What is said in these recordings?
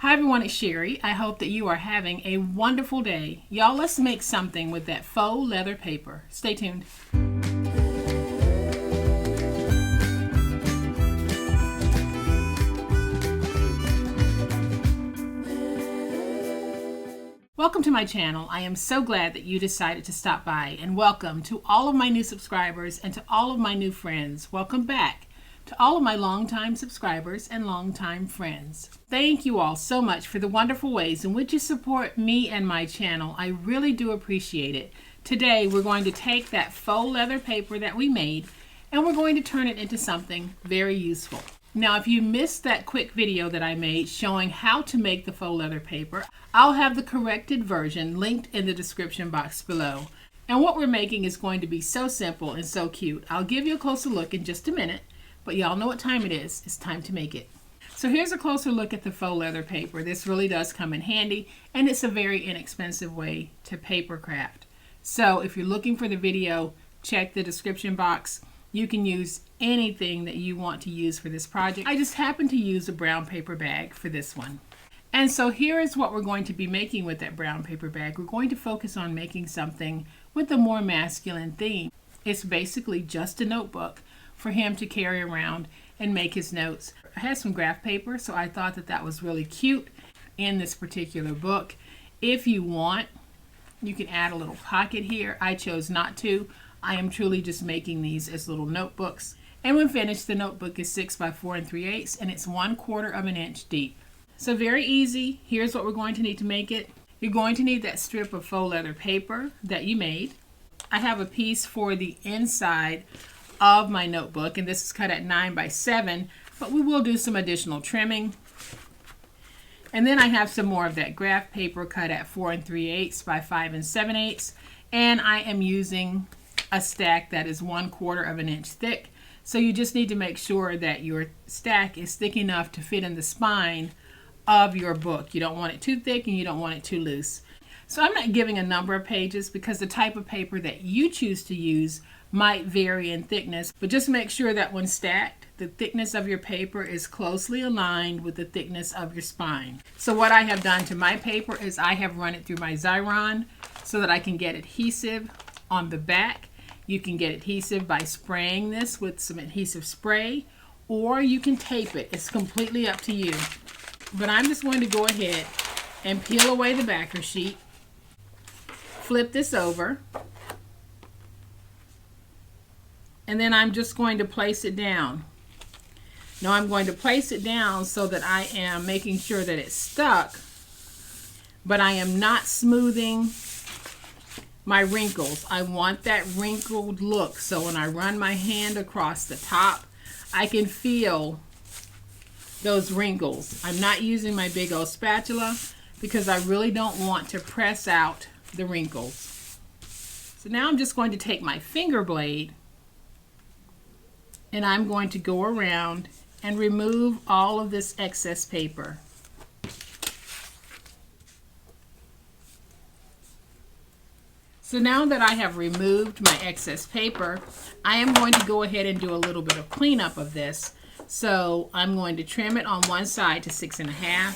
Hi everyone, it's Sherry. I hope that you are having a wonderful day. Y'all, let's make something with that faux leather paper. Stay tuned. Welcome to my channel. I am so glad that you decided to stop by, and welcome to all of my new subscribers and to all of my new friends. Welcome back to all of my longtime subscribers and longtime friends. Thank you all so much for the wonderful ways in which you support me and my channel. I really do appreciate it. Today we're going to take that faux leather paper that we made and we're going to turn it into something very useful. Now, if you missed that quick video that I made showing how to make the faux leather paper, I'll have the corrected version linked in the description box below. And what we're making is going to be so simple and so cute. I'll give you a closer look in just a minute, but y'all know what time it is. It's time to make it. So here's a closer look at the faux leather paper. This really does come in handy, and it's a very inexpensive way to paper craft. So if you're looking for the video, check the description box. You can use anything that you want to use for this project. I just happen to use a brown paper bag for this one. And so here is what we're going to be making with that brown paper bag. We're going to focus on making something with a more masculine theme. It's basically just a notebook for him to carry around and make his notes. I had some graph paper, so I thought that that was really cute in this particular book. If you want, you can add a little pocket here. I chose not to. I am truly just making these as little notebooks. And when finished, the notebook is 6 by 4 3/8 and it's 1/4 of an inch deep. So very easy. Here's what we're going to need to make it. You're going to need that strip of faux leather paper that you made. I have a piece for the inside of my notebook, and this is cut at 9 by 7, but we will do some additional trimming. And then I have some more of that graph paper cut at 4 3/8 by 5 7/8, and I am using a stack that is 1/4 of an inch thick. So you just need to make sure that your stack is thick enough to fit in the spine of your book. You don't want it too thick and you don't want it too loose. So I'm not giving a number of pages because the type of paper that you choose to use might vary in thickness, but just make sure that when stacked, the thickness of your paper is closely aligned with the thickness of your spine. So what I have done to my paper is I have run it through my Xyron so that I can get adhesive on the back. You can get adhesive by spraying this with some adhesive spray, or you can tape it. It's completely up to you. But I'm just going to go ahead and peel away the backer sheet, flip this over, and then I'm just going to place it down. Now I'm going to place it down so that I am making sure that it's stuck, but I am not smoothing my wrinkles. I want that wrinkled look, so when I run my hand across the top, I can feel those wrinkles. I'm not using my big old spatula because I really don't want to press out the wrinkles. So now I'm just going to take my finger blade and I'm going to go around and remove all of this excess paper. So now that I have removed my excess paper, I am going to go ahead and do a little bit of cleanup of this. So I'm going to trim it on one side to 6 1/2.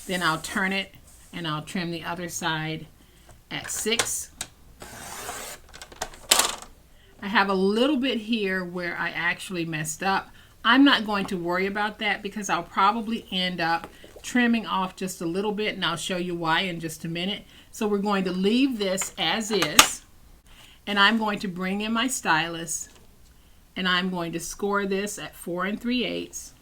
Then I'll turn it and I'll trim the other side at 6. I have a little bit here where I actually messed up. I'm not going to worry about that because I'll probably end up trimming off just a little bit, and I'll show you why in just a minute. So we're going to leave this as is, and I'm going to bring in my stylus and I'm going to score this at 4 3/8.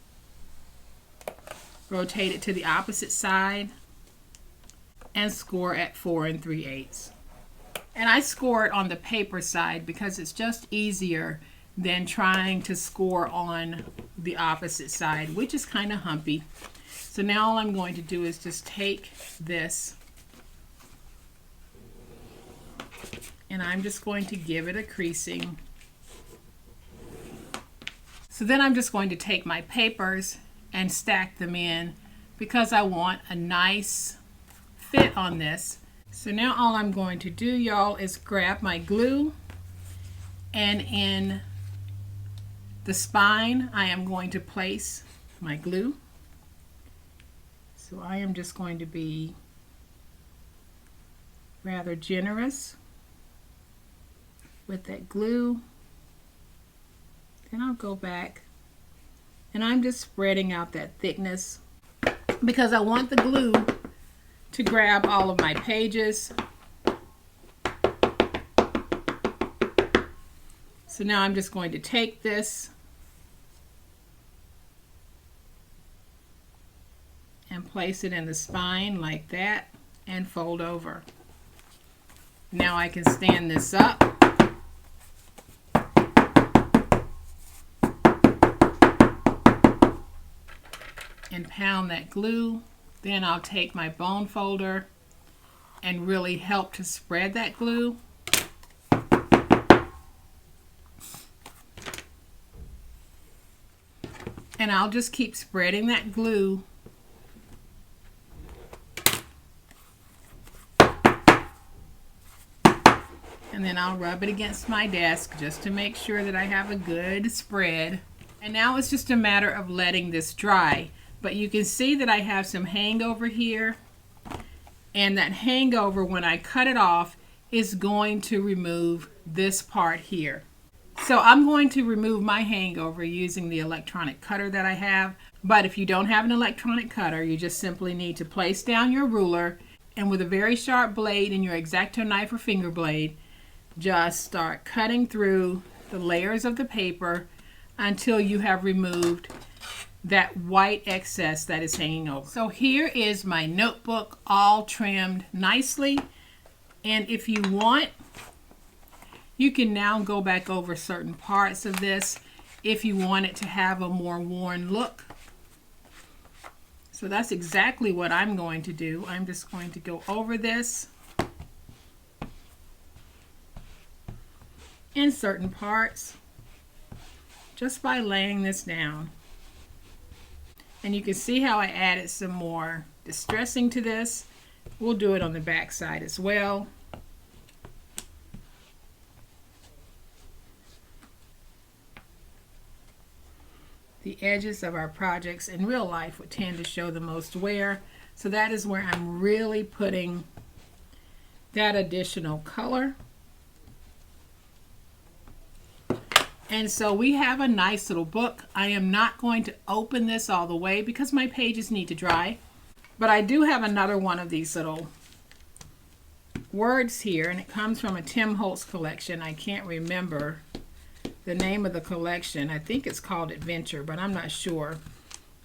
Rotate it to the opposite side and score at 4 3/8. And I score it on the paper side because it's just easier than trying to score on the opposite side, which is kind of humpy. So now all I'm going to do is just take this and I'm just going to give it a creasing. So then I'm just going to take my papers and stack them in because I want a nice fit on this. So now all I'm going to do, y'all, is grab my glue, and in the spine I am going to place my glue. So I am just going to be rather generous with that glue. Then I'll go back and I'm just spreading out that thickness because I want the glue to grab all of my pages. So now I'm just going to take this and place it in the spine like that and fold over. Now I can stand this up and pound that glue. Then I'll take my bone folder and really help to spread that glue. And I'll just keep spreading that glue and then I'll rub it against my desk just to make sure that I have a good spread. And now it's just a matter of letting this dry. But you can see that I have some hangover here, and that hangover, when I cut it off, is going to remove this part here. So I'm going to remove my hangover using the electronic cutter that I have. But if you don't have an electronic cutter, you just simply need to place down your ruler, and with a very sharp blade and your X-Acto knife or finger blade, just start cutting through the layers of the paper until you have removed that white excess that is hanging over. So here is my notebook all trimmed nicely, and if you want, you can now go back over certain parts of this if you want it to have a more worn look. So that's exactly what I'm going to do. I'm just going to go over this in certain parts just by laying this down. And you can see how I added some more distressing to this. We'll do it on the back side as well. The edges of our projects in real life would tend to show the most wear. So that is where I'm really putting that additional color. And so we have a nice little book. I am not going to open this all the way because my pages need to dry. But I do have another one of these little words here, and it comes from a Tim Holtz collection. I can't remember the name of the collection. I think it's called Adventure, but I'm not sure.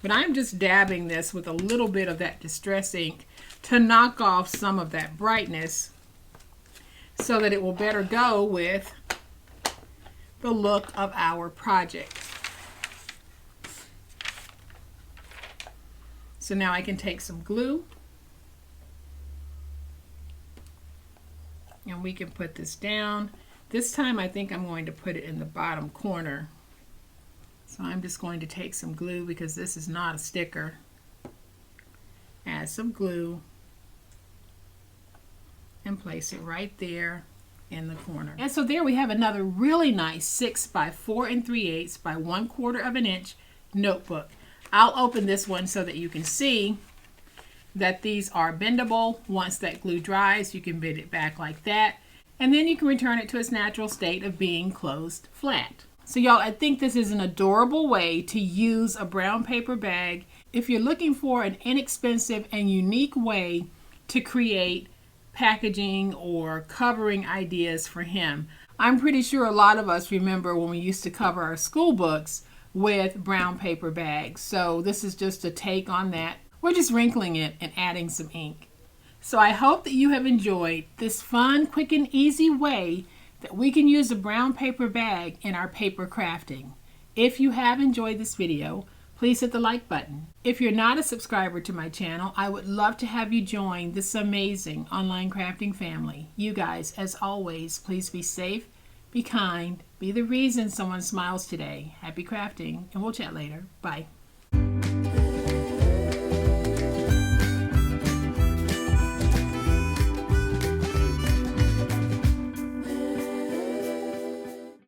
But I'm just dabbing this with a little bit of that distress ink to knock off some of that brightness so that it will better go with the look of our project. So now I can take some glue and we can put this down. This time I think I'm going to put it in the bottom corner. So I'm just going to take some glue because this is not a sticker. Add some glue and place it right there in the corner. And so there we have another really nice 6 by 4 3/8 by 1/4 of an inch notebook. I'll open this one so that you can see that these are bendable. Once that glue dries, you can bend it back like that, and then you can return it to its natural state of being closed flat. So y'all, I think this is an adorable way to use a brown paper bag if you're looking for an inexpensive and unique way to create packaging or covering ideas for him. I'm pretty sure a lot of us remember when we used to cover our school books with brown paper bags. So this is just a take on that. We're just wrinkling it and adding some ink. So I hope that you have enjoyed this fun, quick, and easy way that we can use a brown paper bag in our paper crafting. If you have enjoyed this video, please hit the like button. If you're not a subscriber to my channel, I would love to have you join this amazing online crafting family. You guys, as always, please be safe, be kind, be the reason someone smiles today. Happy crafting, and we'll chat later. Bye.